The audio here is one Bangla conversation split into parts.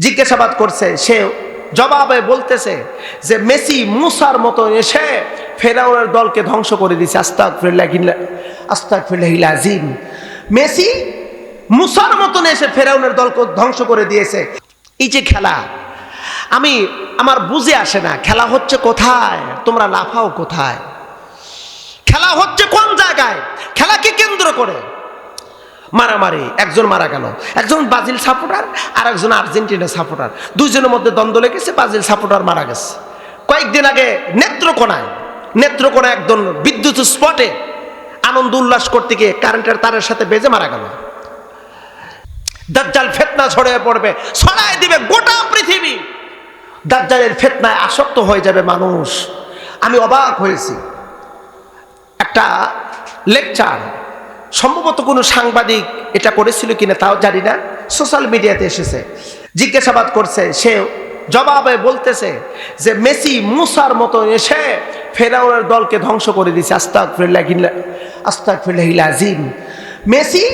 জিজ্ঞাসাবাদ করছে, সে জবাবে বলতেছে যে মেসি মুসার মতো এসে ফেরাউনের দলকে ধ্বংস করে দিয়েছে। আস্তাগফিরুল্লাহিল আযীম। মেসি মুসার মতন এসে ফেরাউনের দলকে ধ্বংস করে দিয়েছে। এই যে খেলা, আমি আমার বুঝে আসে না, খেলা হচ্ছে কোথায়, তোমরা লাফাও কোথায়? খেলা হচ্ছে কোন জায়গায়? খেলাকে কেন্দ্র করে মারামারি। একজন মারা গেল, একজন ব্রাজিল সাপোর্টার আর একজন আর্জেন্টিনা সাপোর্টার, দুইজনের মধ্যে দ্বন্দ্ব লেগেছে, ব্রাজিল সাপোর্টার মারা গেছে। কয়েকদিন আগে নেত্রকোনায় একজন বিদ্যুৎ স্পটে আনন্দ উল্লাস করতে গিয়ে কারেন্টের তারের সাথে বেজে মারা গেল। দাজ্জাল ফিতনা ছড়িয়ে পড়বে, ছড়ায় দিবে গোটা পৃথিবী। দাজ্জালের ফিতনায় আসক্ত হয়ে যাবে মানুষ। আমি অবাক হয়েছি, একটা লেকচার সম্ভবত কোনো সাংবাদিক এটা করেছিল কিনা তাও জানি না, সোশ্যাল মিডিয়াতে এসেছে। জিজ্ঞাসাবাদ করছে, সে জবাবে বলতেছে যে মেসি মুসার মতো এসে ফেরাউনের দলকে ধ্বংস করে দিয়েছে। আস্তাগফিরুল্লাহিল আযীম। মেসি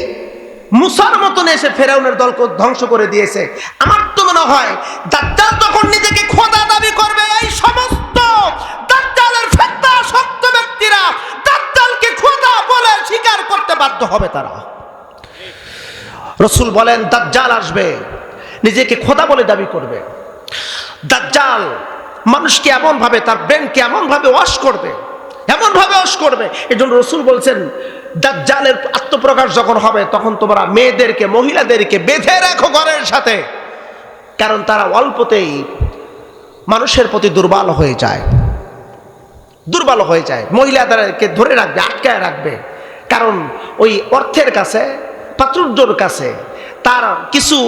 মুসার মতন এসে ফেরাউনের দলকে ধ্বংস করে দিয়েছে। আমার তো মনে হয় দাজ্জাল তখন নিজেকে খোদা দাবি করবে, এই সমস্ত দাজ্জালের ফিতনাসক্ত ব্যক্তিরা দাজ্জালকে খোদা বলে স্বীকার করতে বাধ্য হবে। তারা, রাসূল বলেন, দাজ্জাল আসবে, নিজেকে খোদা বলে দাবি করবে। দাজ্জাল মানুষকে এমন ভাবে, তার ব্রেনকে এমন ভাবে ওয়াশ করবে, এমন ভাবে ওয়াশ করবে। এজন্য রাসূল বলছেন, দাজ্জালের আত্মপ্রকাশ যখন হবে তখন তোমরা মেয়েদেরকে, মহিলাদেরকে বেঁধে রাখো ঘরের সাথে, কারণ তারা অল্পতেই মানুষের প্রতি দুর্বল হয়ে যায়। মহিলাদেরকে ধরে রাখবে, আটকায় রাখবে, কারণ ওই অর্থের কাছে, প্রাচুর্যের কাছে তার কিছু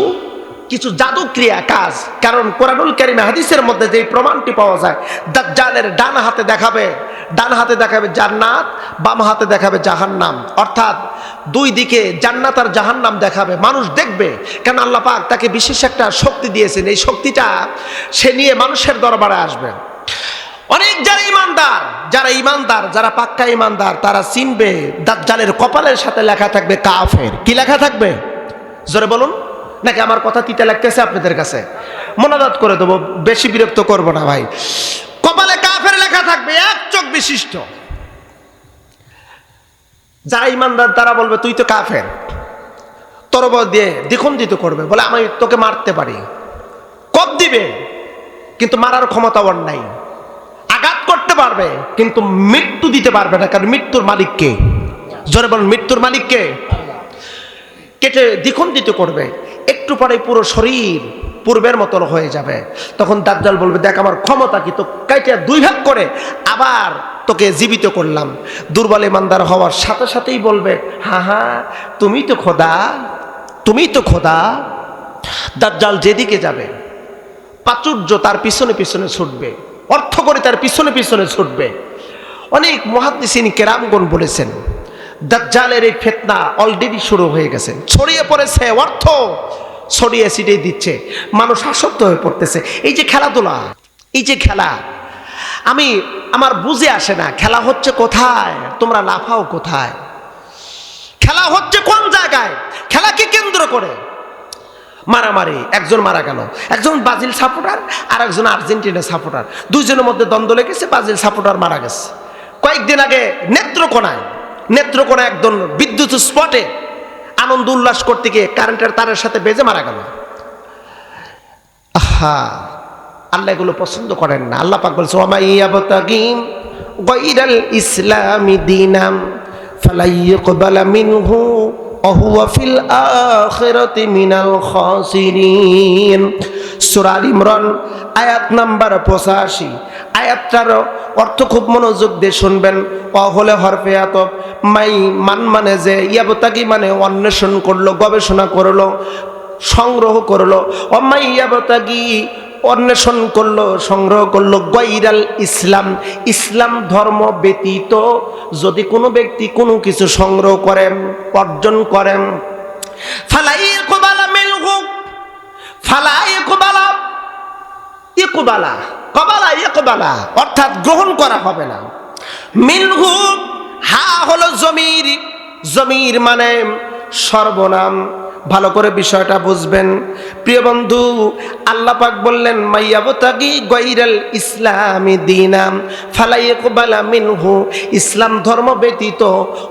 জাদুক্রিয়া কাজ। কারণ কোরআনুল কারীম হাদিসের মধ্যে যে প্রমাণটি পাওয়া যায়, দাজ্জালের ডান হাতে দেখাবে জান্নাত, বাম হাতে দেখাবে জাহান্নাম, অর্থাৎ দুই দিকে জান্নাত আর জাহান্নাম দেখাবে। মানুষ দেখবে, কারণ আল্লাহ পাক তাকে বিশেষ একটা শক্তি দিয়েছেন। এই শক্তিটা সে নিয়ে মানুষের দরবারে আসবে। অনেক যারা ইমানদার, যারা পাক্কা ইমানদার, তারা চিনবে দাজ্জালের কপালের সাথে লেখা থাকবে কাফের। কি লেখা থাকবে? জোরে বলুন, নাকি আমার কথা তিতা লাগতেছে আপনাদের কাছে? মোনাজাত করে দেবো, বেশি বিরক্ত করবো না ভাই। কপালে কাফের লেখা থাকবে, এক চোখ বিশিষ্ট। যারা ইমানদার তারা বলবে তুই তো কাফের, তরবারি দিয়ে দ্বিখণ্ডিত করবে, বলে আমি তোকে মারতে পারি। কব দিবে, কিন্তু মারার ক্ষমতা ওর নাই। আঘাত করতে পারবে, কিন্তু মৃত্যু দিতে পারবে না, কারণ মৃত্যুর মালিক কে? জোরে বলুন, মৃত্যুর মালিক কে? কেটে দ্বিখণ্ডিত করবে, একটু পরে পুরো শরীর পূর্বের মতন হয়ে যাবে। তখন দাজ্জাল বলবে, দেখ আমার ক্ষমতা কি, তো কাইটা দুই ভাগ করে আবার তোকে জীবিত করলাম। দুর্বল ইমানদার হওয়ার সাথে সাথেই বলবে, হ্যাঁ তুমি তো খোদা। দাজ্জাল যেদিকে যাবে প্রাচুর্য তার পিছনে পিছনে ছুটবে, অর্থ করে তার পিছনে পিছনে ছুটবে। অনেক মুহাদ্দিসিন কেরামগণ বলেছেন, দাজ্জালের এই ফিতনা অলরেডি শুরু হয়ে গেছে, ছড়িয়ে পড়েছে, অর্থ ছড়িয়ে ছিটিয়ে দিচ্ছে, মানুষ আসক্ত হয়ে পড়তেছে। এই যে খেলাধুলা, এই যে খেলা, আমার বুঝে আসে না, খেলা হচ্ছে কোথায়, তোমরা লাফাও কোথায়? খেলা হচ্ছে কোন জায়গায়? খেলাকে কেন্দ্র করে মারামারি। একজন মারা গেল, একজন ব্রাজিল সাপোর্টার আর একজন আর্জেন্টিনা সাপোর্টার, দুইজনের মধ্যে দ্বন্দ্ব লেগেছে, ব্রাজিল সাপোর্টার মারা গেছে। কয়েকদিন আগে নেত্রকোনায় একজন বিদ্যুৎ স্পটে আনন্দ উল্লাস করতে গিয়ে কারেন্টের তারের সাথে বেজে মারা গেল। আল্লাহ এগুলো পছন্দ করেন না। আল্লাহ পাক বলছে, ওয়া মাইয়াবতাগি গায়রাল ইসলামি দীনাম ফালাইয়ুকবালা মিনহু ওয়া হুয়া ফিল আখিরাতি মিনাল খাসিরিন। সূরা আল ইমরান আয়াত নাম্বার 85। আয়াতটার অর্থ খুব মনোযোগ দিয়ে শুনবেন। অ হলে হরফে আতফ, মাই মানে যে, ইয়াবতাগি মানে অন্বেষণ করলো, গবেষণা করলো, সংগ্রহ করলো। অমাই ইয়াবতাগি অন্বেষণ করলো, সংগ্রহ করলো, গায়রাল ইসলাম ইসলাম ধর্ম ব্যতীত যদি কোনো ব্যক্তি কোনো কিছু সংগ্রহ করেন, অর্জন করেন, ইকবালা অর্থাৎ গ্রহণ করা হবে না। মিনহু, হা হলো জমির মানে সর্বনাম, ভালো করে বিষয়টা বুঝবেন। প্রিয় বন্ধু, আল্লাহ পাক বললেন মাইয়াবতাগি গায়রাল ইসলামি দীনাম ফালা ইয়াকবালা মিনহু, ইসলাম ধর্ম ব্যতীত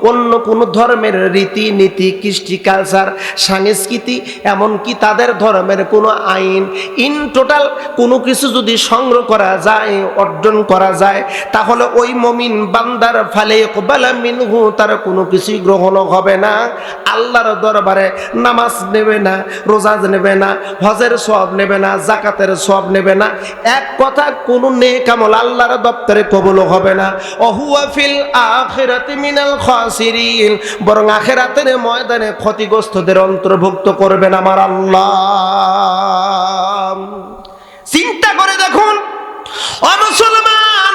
অন্য কোন ধর্মের রীতি নীতি, কৃষ্টি, কালচার, সংস্কৃতি, এমনকি তাদের ধর্মের কোনো আইন, ইন টোটাল কোনো কিছু যদি সংগ্রহ করা যায়, অর্জন করা যায়, তাহলে ওই মুমিন বান্দার ফালা ইয়াকবালা মিনহু, তার কোনো কিছুই গ্রহণ হবে না। আল্লাহর দরবারে নামাজ নেবে না, রোজা নেবে না, হজের সওয়াব নেবে না, যাকাতের সওয়াব নেবে না, এক কথা কোন নেক আমল আল্লাহর দপ্তরে কবুল হবে না। ওহুয়া ফিল আখিরাতি মিনাল খাসিরিন, বরং আখিরাতের ময়দানে ক্ষতিগ্রস্তদের অন্তর্ভুক্ত করবেন আমার আল্লাহ। চিন্তা করে দেখুন ও মুসলমান,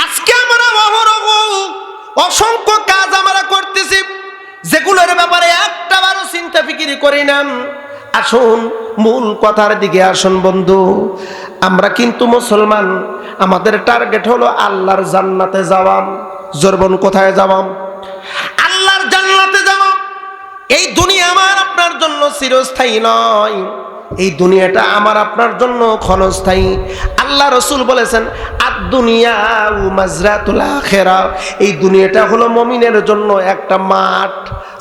আজকে আমরা অহরহ অসংখ্য কাজ আমরা করতেছি যেগুলোর ব্যাপারে একটা বারও চিন্তা ফিকির করি না। আসুন মূল কথার দিকে আসুন বন্ধু। আমরা কিন্তু মুসলমান, আমাদের টার্গেট হলো আল্লাহর জান্নাতে যাওয়া। জোরবন কোথায় যাওয়া? আল্লাহর জান্নাতে যাওয়া। এই দুনিয়া আমার আপনার জন্য চিরস্থায়ী নয়, এই দুনিয়াটা আমার আপনার জন্য ক্ষণস্থায়ী। আল্লাহ রসুল বলেছেন আদ-দুনিয়া মাজরাতুল আখিরাহ, এই দুনিয়াটা হলো মুমিনের জন্য একটা মাঠ,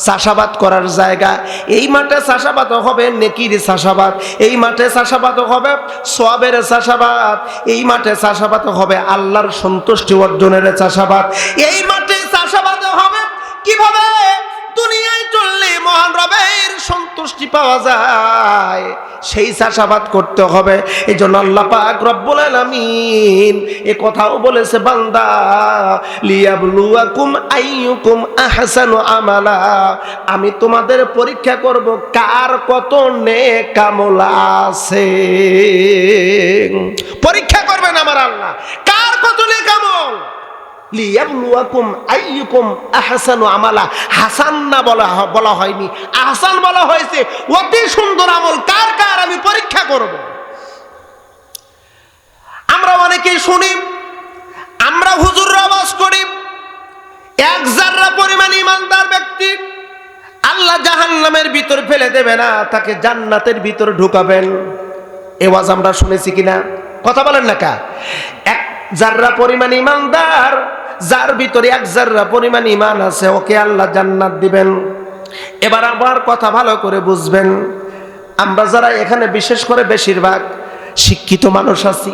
চাষাবাদ করার জায়গা। এই মাঠে চাষাবাদ হবে নেকির চাষাবাদ, এই মাঠে চাষাবাদ হবে সওয়াবের চাষাবাদ, এই মাঠে চাষাবাদ হবে আল্লাহর সন্তুষ্টি অর্জনের চাষাবাদ। এই মাঠে চাষাবাদ হবে কিভাবে দুনিয়ায় চললে মহান রবের সন্তুষ্টি পাওয়া যায়, সেই চাষাবাদ করতে হবে। এই জন্য আল্লাহ পাক রব্বুল আলামিন এ কথাও বলেছে বান্দা লিয়াবলুয়াকুম আইয়ুকুম আহসানু আমালা, আমি তোমাদের পরীক্ষা করব কার কত নেক আমল আছে। পরীক্ষা করবেন আমার আল্লাহ কার কত নেক আমল। লিয়াবলুয়াকুম আইয়ুকুম আহসানু আমালা, হাসান না বলা হয়নি, আহসান বলা হয়েছে। অতি সুন্দর আমল কার কার আমি পরীক্ষা করব। আমরা অনেকেই শুনি, আমরা হুজুর আওয়াজ করি, এক জাররা পরিমাণ ইমানদার ব্যক্তি আল্লাহ জাহান্নামের ভিতর ফেলে দেবে না, তাকে জান্নাতের ভিতর ঢুকাবেন। এ ওয়াজ আমরা শুনেছি কিনা? কথা বলেন না কা? এক জাররা পরিমাণ ইমানদার, যার ভিতরে এক জাররা পরিমাণ ইমান আছে, ওকে আল্লাহ জান্নাত দিবেন। এবার আমার কথা ভালো করে বুঝবেন, আমরা যারা এখানে বিশেষ করে বেশিরভাগ শিক্ষিত মানুষ আছি,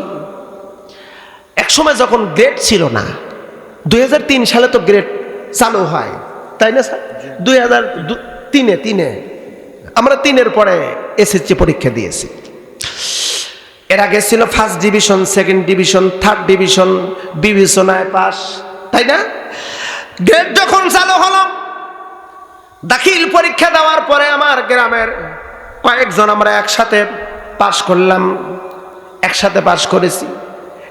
একসময় যখন গ্রেড ছিল না, 2003 সালে তো গ্রেড চালু হয়, তাই না স্যার? 2003-এ আমরা 3-এর পরে এসএসসি পরীক্ষা দিয়েছি। এর আগে ছিল first division, second division, third division, বিবেচনায় পাস, তাই না? গ্রেড যখন চালু হলো, দাখিল পরীক্ষা দেওয়ার পরে আমার গ্রামের কয়েকজন আমরা একসাথে পাস করলাম, একসাথে পাস করেছি।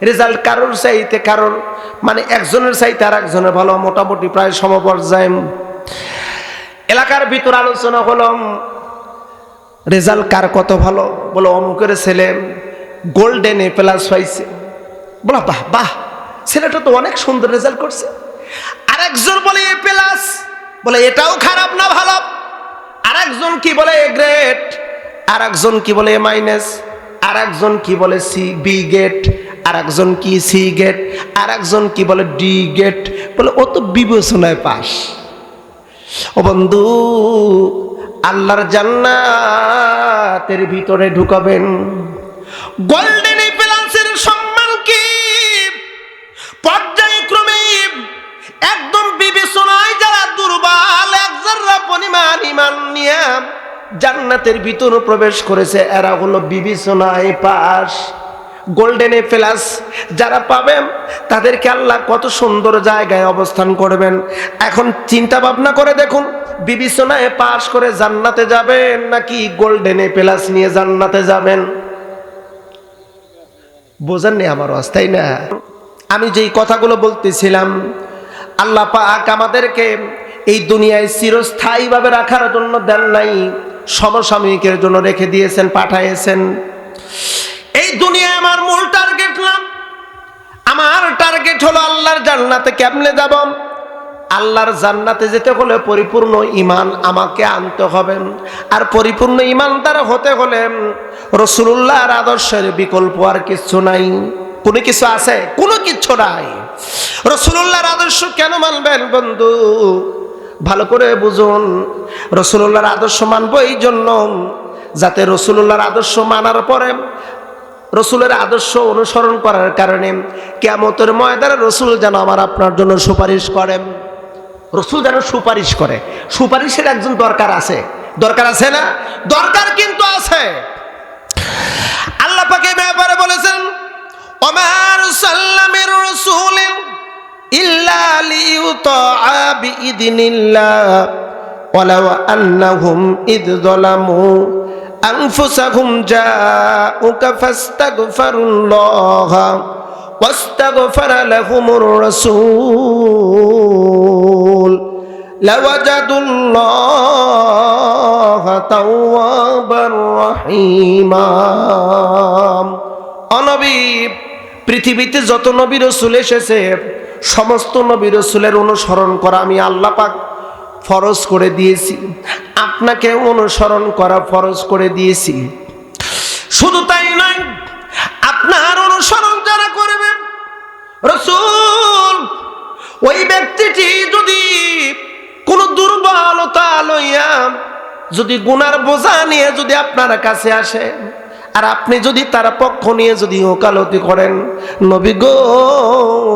রেজাল্ট কারোর চাইতে কারোর, মানে একজনের চাইতে আর একজনের ভালো, মোটামুটি প্রায় সমপর্যায়ে। এলাকার ভিতর আলোচনা হলো রেজাল্ট কার কত ভালো, বলো অমুকের ছেলে গোল্ডেন এ প্লাস পাইছে। বলা বাহ বাহ, ছেলেটা তো অনেক সুন্দর রেজাল্ট করছে। আরেকজন বলে এ প্লাস, বলে এটাও খারাপ না ভালো। আরেকজন কি বলে এ গ্রেড, আরেকজন কি বলে এ মাইনাস, আরেকজন কি বলে সি বি গেট, আরেকজন কি সি গেট, আরেকজন কি বলে ডি গেট। বলে ও তো বিবেচনায় পাস। ও বন্ধু, আল্লাহর জান্নাতের ভিতরে ঢুকাবেন। গোল্ডেন এ প্লাসের সম্মান কি পর্যায়ক্রমে একদম বিবেচনায় যারা দুর্বল, এক জাররা পরিমাণ ঈমান নিয়ে জান্নাতের ভিতরে প্রবেশ করেছে, এরা হলো বিবেচনায় পাস। গোল্ডেন এ প্লাস যারা পাবেন তাদেরকে আল্লাহ কত সুন্দর জায়গায় অবস্থান করবেন। এখন চিন্তা ভাবনা করে দেখুন, বিবেচনায় পাস করে জান্নাতে যাবেন নাকি গোল্ডেন এ প্লাস নিয়ে জান্নাতে যাবেন? বোঝেননি আমার ওয়াজ, তাই না? আমি যেই কথাগুলো বলতেছিলাম, আল্লাহ পাক আমাদেরকে এই দুনিয়ায় চিরস্থায়ীভাবে রাখার জন্য দেন নাই, সমসাময়িকের জন্য রেখে দিয়েছেন, পাঠাইয়েছেন। এই দুনিয়ায় আমার মূল টার্গেট না, আমার টার্গেট হলো আল্লাহর জান্নাতে কেমনে যাব। আল্লাহর জান্নাতে যেতে হলে পরিপূর্ণ ঈমান আমাকে আনতে হবে, আর পরিপূর্ণ ঈমানদার হতে হলে রাসূলুল্লাহর আদর্শের বিকল্প আর কিছু নাই। কোনো কিছু আছে? কোনো কিছু নাই। রাসূলুল্লাহর আদর্শ কেন মানবেন বন্ধু? ভালো করে বুঝুন। রাসূলুল্লাহর আদর্শ মানবো এই জন্য, যাতে রাসূলুল্লাহর আদর্শ মানার পরে, রসুলের আদর্শ অনুসরণ করার কারণে কিয়ামতের ময়দানে রসুল যেন আমার আপনার জন্য সুপারিশ করেন। রসুল যেন সুপারিশ করে। সুপারিশের একজন দরকার আছে, দরকার আছে না? দরকার কিন্তু আছে। আল্লাহ পাক এই ব্যাপারে বলেছেন, ওমা আরসালনা মির রাসূলিন ইল্লা লিইউতাআ বিইذনিল্লাহ ওয়ালাউ আন্নাহুম ইয যালামু أنفسهم جاءوك فاستغفروا الله واستغفر لهم الرسول لوجدوا الله توابا رحيما। অনবী, পৃথিবীতে যত নবী রাসূল এসেছে সমস্ত নবী রাসূলের অনুসরণ করা আমি আল্লাহ পাক ফরজ করে দিয়েছি, আপনাকে অনুসরণ করা ফরজ করে দিয়েছি। শুধু তাই নয়, আপনার অনুসরণ যারা করবে রাসূল, ওই ব্যক্তিটি যদি কোনো দুর্বলতা লইয়া, যদি গুনার বোঝা নিয়ে যদি আপনার কাছে আসে, আর আপনি যদি তার পক্ষ নিয়ে যদি ওকালতি করেন, নবী গো